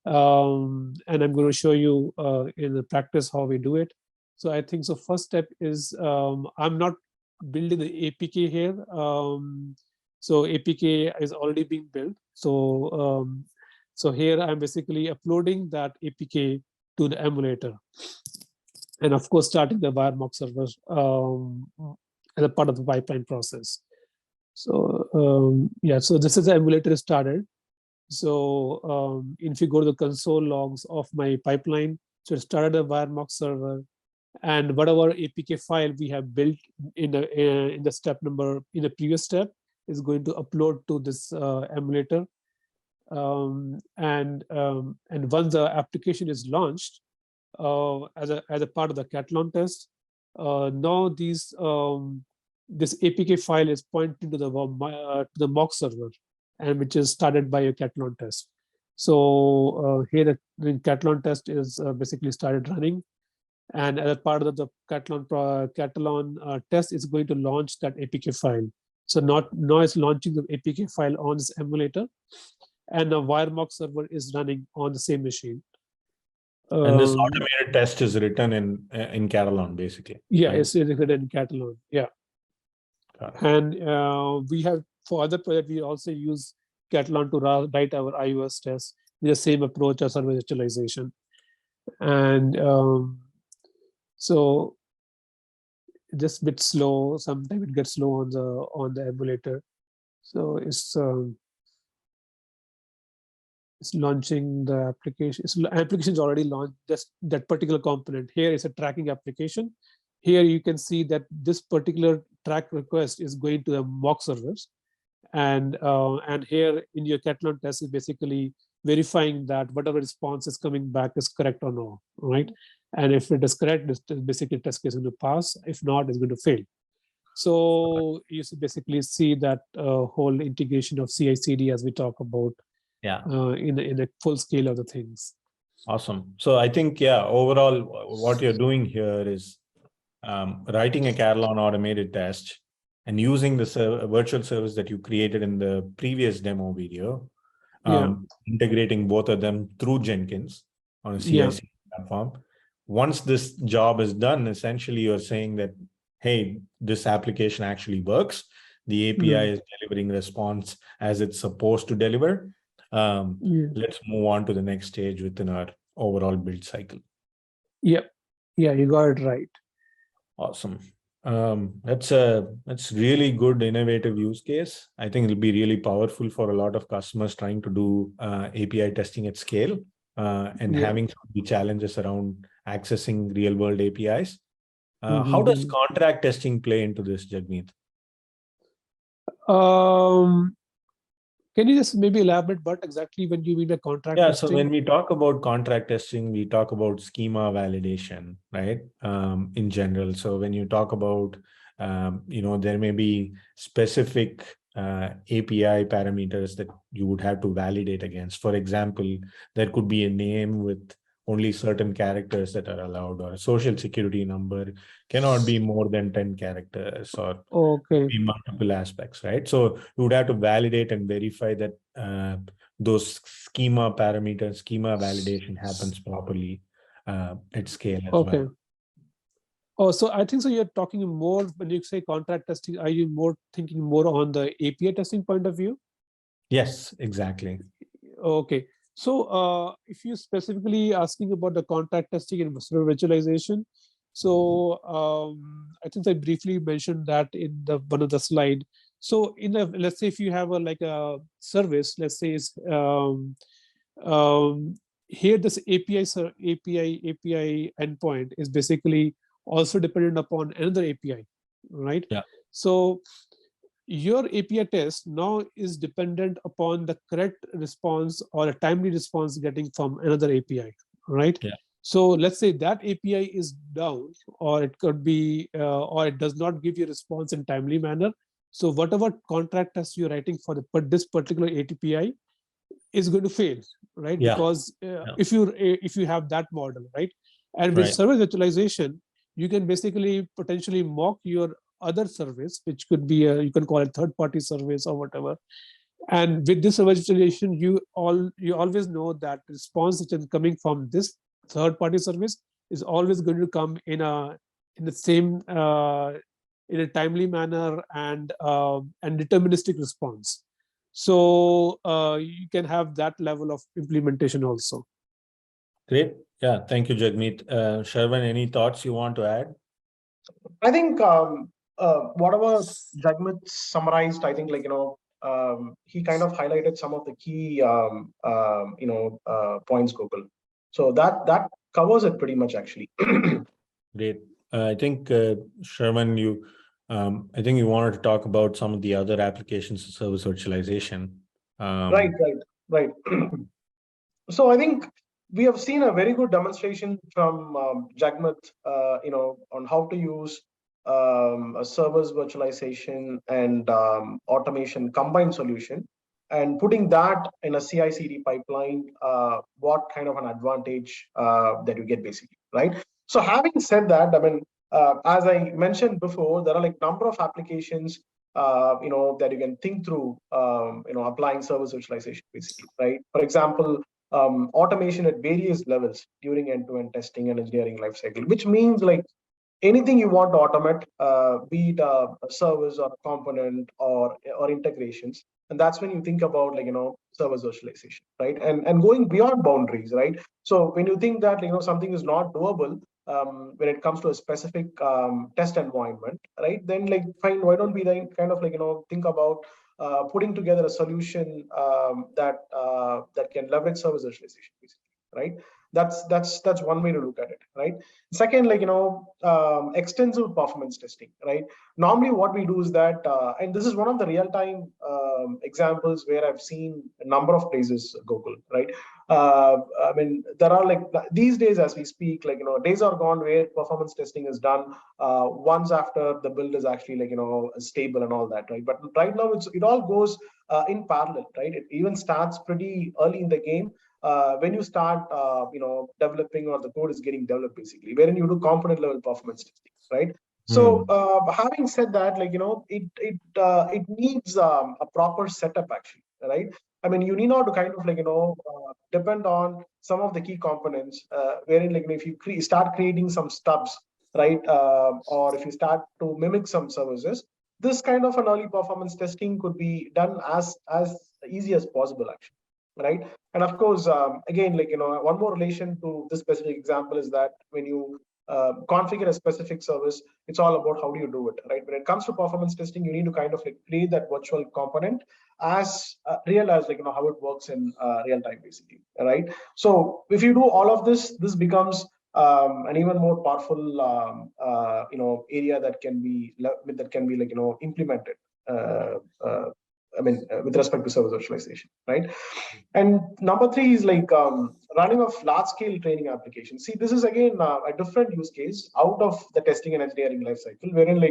And I'm going to show you in the practice how we do it. So I think so first step is I'm not building the APK here. So APK is already being built. So so here I'm basically uploading that APK to the emulator, and of course starting the Wiremark server as a part of the pipeline process. So yeah, so this is the emulator started. So if you go to the console logs of my pipeline, so it started a Wiremark server, and whatever APK file we have built in the step number in the previous step is going to upload to this emulator. And once the application is launched as a part of the Katalon test, now this APK file is pointing to the mock server, and which is started by a Katalon test. So here the Katalon test is basically started running, And as part of the Katalon test, it's going to launch that APK file. So now it's launching the APK file on this emulator, and the WireMock server is running on the same machine. And this automated test is written in Katalon, basically. Yeah, right? it's written in Katalon. Yeah. And we have, for other projects, we also use Katalon to write our iOS tests with the same approach as service virtualization. And so just a bit slow. Sometimes it gets slow on the emulator. So it's launching the application. Application is already launched. Just that particular component here is a tracking application. Here you can see that this particular track request is going to the mock servers, and here in your Katalon test is basically verifying that whatever response is coming back is correct or no, right? And if it is correct, this basically test case is going to pass. If not, it's going to fail. So you basically see that whole integration of CI/CD as we talk about, in a full scale of the things. Awesome. So I think, overall, what you're doing here is writing a Katalon automated test and using the virtual service that you created in the previous demo video, integrating both of them through Jenkins on a CI/CD platform. Once this job is done, essentially you're saying that, hey, this application actually works. The API is delivering response as it's supposed to deliver. Let's move on to the next stage within our overall build cycle. Yeah, you got it right. Awesome. That's really good innovative use case. I think it'll be really powerful for a lot of customers trying to do API testing at scale and having some of the challenges around accessing real world APIs. How does contract testing play into this, Jagmeet? Can you just maybe elaborate what exactly when you mean by contract testing? So when we talk about contract testing, we talk about schema validation, right? In general. So when you talk about, there may be specific API parameters that you would have to validate against. For example, there could be a name with only certain characters that are allowed, or a social security number cannot be more than 10 characters, or be multiple aspects, right? So you would have to validate and verify that those schema parameters, schema validation happens properly at scale as well. Oh, so I think so you're talking more, when you say contract testing, are you more thinking more on the API testing point of view? Yes, exactly. Okay. So if you're specifically asking about the contract testing and virtualization, so I think I briefly mentioned that in the one of the slide. So in the, let's say if you have a service, let's say it's here this API endpoint is basically also dependent upon another API, right? So your API test now is dependent upon the correct response or a timely response getting from another API, right? So let's say that API is down, or it could be, or it does not give you a response in timely manner. So whatever contract test you're writing for this particular API is going to fail, right? Because if you have that model, right? And with service virtualization, you can basically potentially mock your other service, which could be you can call it third-party service or whatever. And with this virtualization, you always know that response which is coming from this third-party service is always going to come in the same in a timely manner and deterministic response. So you can have that level of implementation also. Great. Yeah, thank you, Jagmeet. Sharvan, any thoughts you want to add? I think whatever Jagmeet summarized, I think he kind of highlighted some of the key points, Gokul. So that covers it pretty much, actually. Great. I think Sharvan, I think you wanted to talk about some of the other applications of service virtualization. Right. So I think we have seen a very good demonstration from Jagmeet, on how to use a server's virtualization and automation combined solution, and putting that in a CI/CD pipeline. What kind of an advantage that you get, basically, right? So having said that, I mean, as I mentioned before, there are like number of applications, that you can think through, applying service virtualization basically, right? For example, automation at various levels during end-to-end testing and engineering lifecycle, which means like anything you want to automate, be it a service or a component or integrations. And that's when you think about service virtualization, right? And going beyond boundaries, right? So when you think that something is not doable, when it comes to a specific test environment, right? Then like fine, why don't we then kind of think about putting together a solution that can leverage service virtualization, basically, right? That's one way to look at it, right? Second, extensive performance testing, right? Normally what we do is that, and this is one of the real-time examples where I've seen a number of places, Gokul, right? I mean, there are like these days as we speak, days are gone where performance testing is done once after the build is actually stable and all that, right? But right now it all goes in parallel, right? It even starts pretty early in the game. When you start, developing, or the code is getting developed, basically, wherein you do component level performance testing, right? So, having said that, it needs a proper setup, actually, right? I mean, you need not to kind of depend on some of the key components, wherein if you start creating some stubs, right, or if you start to mimic some services, this kind of an early performance testing could be done as easy as possible, actually, right? And of course, again, one more relation to this specific example is that when you configure a specific service, it's all about how do you do it, right? When it comes to performance testing, you need to kind of create that virtual component as real as how it works in real time, basically, right? So if you do all of this, this becomes an even more powerful area that can be implemented. With respect to service virtualization, right? And number three is running of large-scale training applications. See, this is again a different use case out of the testing and engineering lifecycle, wherein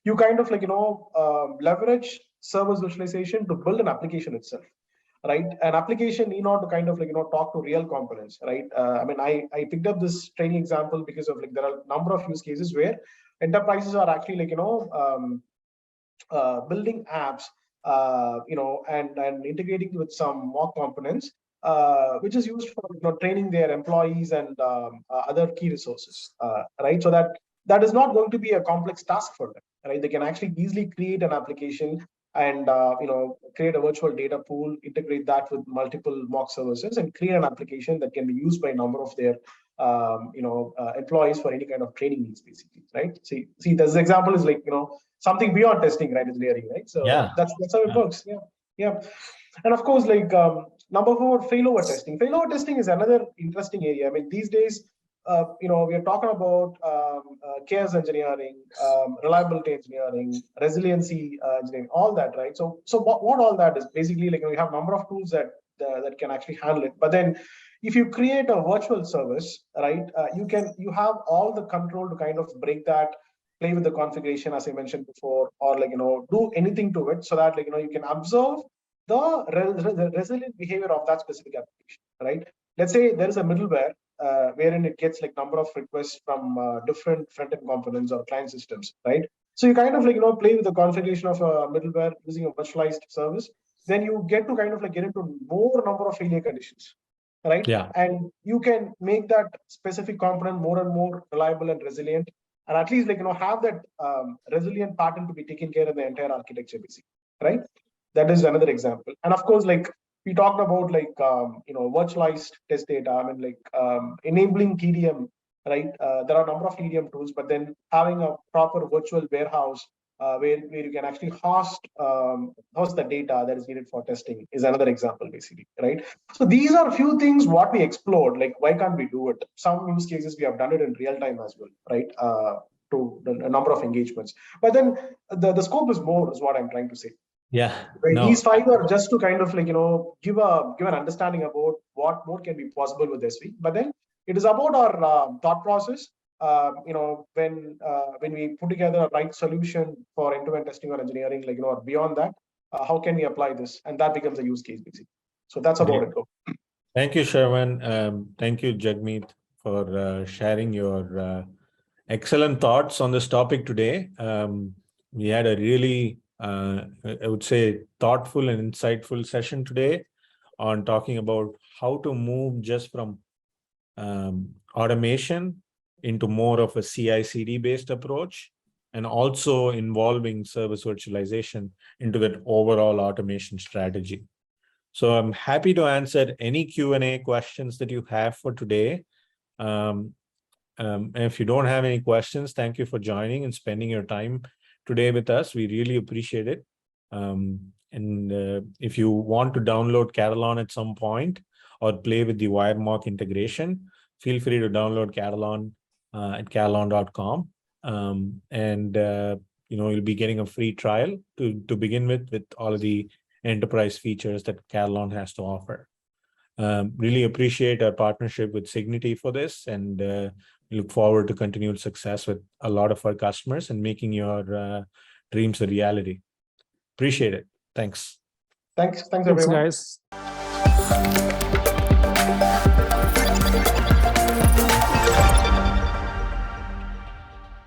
you kind of leverage service virtualization to build an application itself, right? An application need not to kind of talk to real components, right? I picked up this training example because of there are a number of use cases where enterprises are actually building apps, and integrating with some mock components, which is used for training their employees and other key resources, right? So that is not going to be a complex task for them, right? They can actually easily create an application and create a virtual data pool, integrate that with multiple mock services, and create an application that can be used by a number of their employees for any kind of training needs, basically, right? See, this example is something beyond testing, right? Engineering, right? So Yeah. that's how it works. Yeah. And of course, number 4, failover testing. Failover testing is another interesting area. I mean, these days, we are talking about chaos engineering, reliability engineering, resiliency engineering, all that, right? So what all that is basically we have a number of tools that can actually handle it. But then, if you create a virtual service, right, you have all the control to kind of break that, play with the configuration, as I mentioned before, or do anything to it, so that you can observe the resilient behavior of that specific application, right? Let's say there is a middleware wherein it gets number of requests from different front-end components or client systems, right? So you kind of play with the configuration of a middleware using a virtualized service. Then you get to kind of get into more number of failure conditions, right? Yeah. And you can make that specific component more and more reliable and resilient, and at least have that resilient pattern to be taken care of the entire architecture, basically, right? That is another example. And of course, we talked about virtualized test data. I mean, enabling TDM, right? There are a number of TDM tools, but then having a proper virtual warehouse where you can actually host the data that is needed for testing is another example, basically, right? So these are a few things what we explored. Why can't we do it? Some use cases we have done it in real time as well, right? To a number of engagements, but then the scope is more, is what I'm trying to say. Yeah. Right? No. These 5 are just to kind of give an understanding about what more can be possible with SV. But then it is about our thought process. When we put together a right solution for end-to-end testing or engineering, or beyond that, how can we apply this? And that becomes a use case, basically. So that's about it. Thank you, Sherman. Thank you, Jagmeet, for sharing your excellent thoughts on this topic today. We had a really, I would say, thoughtful and insightful session today on talking about how to move just from automation into more of a CI/CD based approach, and also involving service virtualization into that overall automation strategy. So I'm happy to answer any Q&A questions that you have for today. And if you don't have any questions, thank you for joining and spending your time today with us. We really appreciate it. If you want to download Katalon at some point or play with the Wiremark integration, feel free to download Katalon at katalon.com. You'll be getting a free trial to begin with all of the enterprise features that Katalon has to offer. Really appreciate our partnership with Cigniti for this, and we look forward to continued success with a lot of our customers and making your dreams a reality. Appreciate it. Thanks. Thanks Thanks, everyone. guys.